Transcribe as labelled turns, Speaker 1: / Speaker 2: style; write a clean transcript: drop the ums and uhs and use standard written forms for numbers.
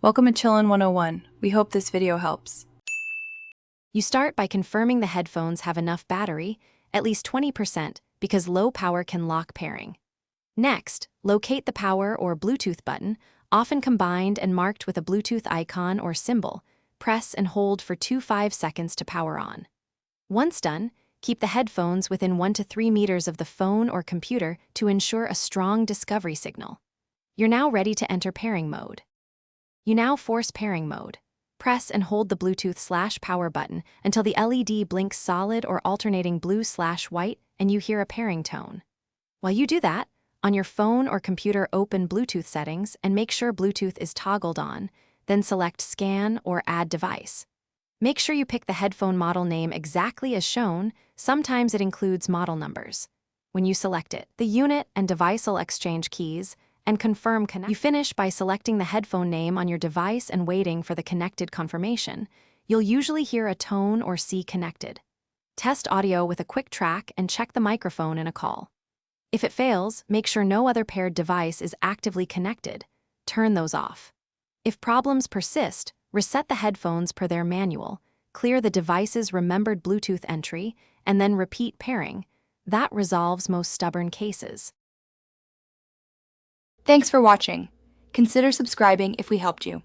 Speaker 1: Welcome to Chillin' 101. We hope this video helps.
Speaker 2: You start by confirming the headphones have enough battery, at least 20%, because low power can lock pairing. Next, locate the power or Bluetooth button, often combined and marked with a Bluetooth icon or symbol. Press and hold for 2-5 seconds to power on. Once done, keep the headphones within 1 to 3 meters of the phone or computer to ensure a strong discovery signal. You're now ready to enter pairing mode. You now force pairing mode. Press and hold the Bluetooth/power button until the LED blinks solid or alternating blue/white and you hear a pairing tone. While you do that, on your phone or computer open Bluetooth settings and make sure Bluetooth is toggled on, then select Scan or Add Device. Make sure you pick the headphone model name exactly as shown. Sometimes it includes model numbers. When you select it, the unit and device will exchange keys and confirm connect. You finish by selecting the headphone name on your device and waiting for the connected confirmation. You'll usually hear a tone or see connected. Test audio with a quick track and check the microphone in a call. If it fails, make sure no other paired device is actively connected. Turn those off. If problems persist, reset the headphones per their manual, clear the device's remembered Bluetooth entry, and then repeat pairing. That resolves most stubborn cases.
Speaker 1: Thanks for watching. Consider subscribing if we helped you.